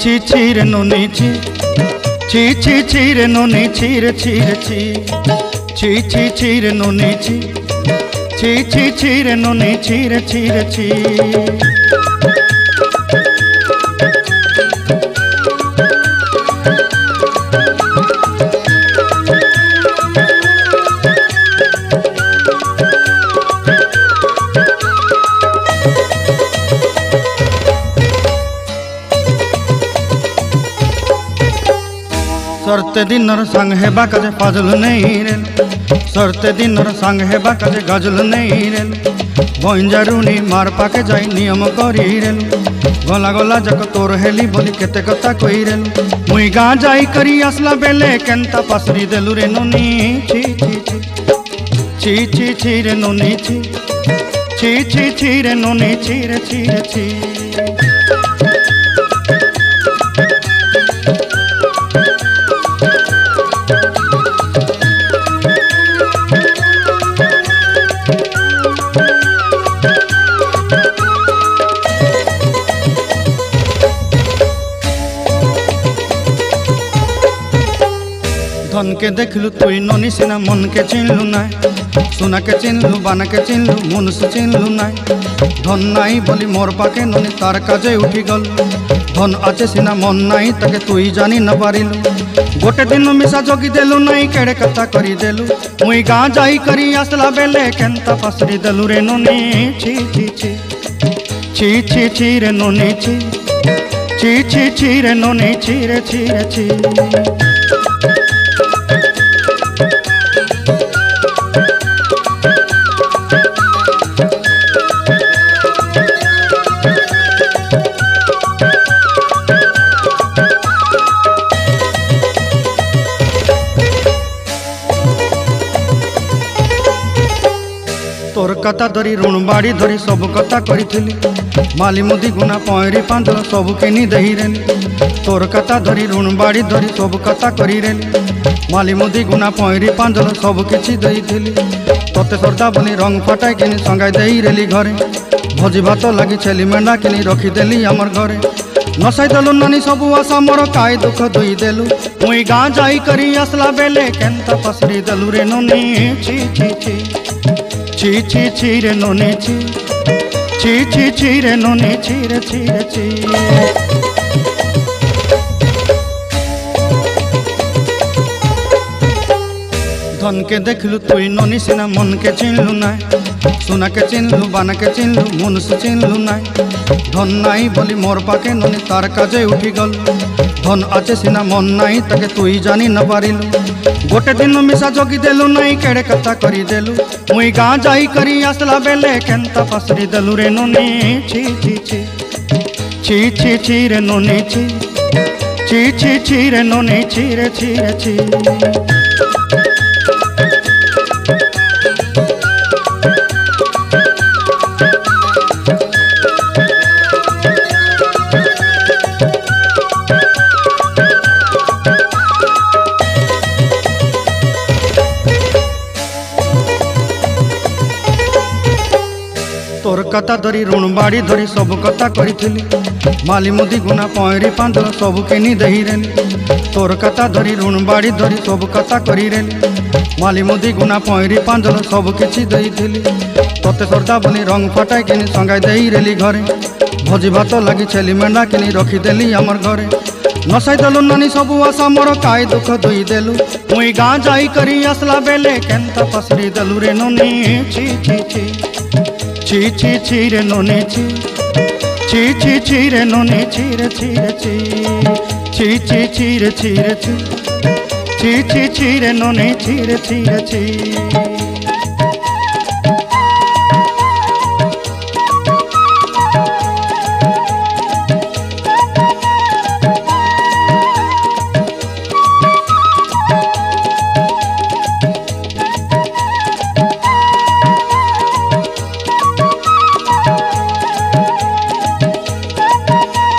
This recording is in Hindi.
ছি ছি রে নুনি ছি ছি ছি ছি রে নুনি ছি রে ছি রে ছি ছি ছি ছি রে নুনি ছি ছি ছি ছি রে নুনি ছি রে ছি রে ছি। सरते दिनर संग हेबा काजे फाजल नहीं रेल सरते दिनर संग हेबा काजे गजल नहीं रेल बंजारुनी मार पाके जाई नियम करी रेल गला गला जक तोर हेली बोली केते कथा कई रेल मुई गाँ जाई करी आसला बेले केंता पासरी देलु रे नुनी छी छी छी छी छी छी रे नुनी छी छी छी छी रे नुनी छी रे छी रे छी। धन के देखलु तुई ननी सिना मन के चिन्हलु ना सोना के चिन्हलु बाना के चिन्हलु मनुष्य चिन्हलु ना धन नाई बोली मोर पाके ननी तार काजे उठी गल धन आचे सिना मन नाई ताके तुई जानी न पारिलु गोटे दिन मिसा जगी देलु नाई केड़े कथा करी देलु मुई गाँ जाई करी आसला बेले केंता पासरी देलु रे ननी छी छी छी छी छी छी रे ननी छी छी छी छी रे ननी छी रे छी रे छी। तोर कथा धरी ऋण बाड़ी धरी सब कथा करी माली मुदी गुना पयरी पांदल सब किनी दही रेली तोर कथा धरी ऋण बाड़ी धरी सब कथा करी रेली माली मुदी गुना पयरी पांदल सब किछि दही थिली तोते सरदा बोली रंग फटाई किनी संगाई देई रेली घरे भोजी भात लगी छेली मेंढा किनी रखी देली हमर घरे नसाई देलु नानी सबु आशा मोर काई दुख दुई देलु मुई गाँ जाई करी आसला बेले केंता पसरी देलु रे नुनी छी छी छी छी छी छी रे नुनी छी छी छी छी रे नुनी छी रे छी रे छी। धन के देखलु तुई ननी सिना मन के चिन्हलु ना सोना के चिन्हलु बाना के चिन्हलु मनुष्य चिन्हलु ना धन नाई बोली मोर पाके ननी तार काजे उठी गल धन आचे सिना मन नाई ताके तुई जानी न पारिलु गोटे दिन मिसा जगी देलु नाई केड़े कथा करी देलु मुई गाँ जाई करी आसला बेले केंता पासरी देलु रे नुनी छी छी छी छी छी छी रे नुनी छी छी छी छी रे नुनी छी रे छी रे छी। तोर कथा धरी ऋण बाड़ी धरी सब कथा करी माली मुदी गुना पयरी पांदल सब किनी दही रेली तोर कथा धरी ऋण बाड़ी धरी सब कथा करी रेली माली मुदी गुना पयरी पांदल सब किछि दही थिली तोते सरदा बोली रंग फटाई किनी संगाई देई रेली घरे भोजी भात लगी छेली मेंढा किनी रखी देली हमर घरे नसाई देलु नानी सबु आशा मोर काई दुख दुई देलु मुई गाँ जाई करी आसला बेले केंता पसरी देलु रे नुनी छी छी छी छी छी छी रे नुनी छी छी छी छी रे नुनी छी रे छी रे छी छी छी छी रे छी रे छी छी छी छी रे नुनी छी रे छी रे छी।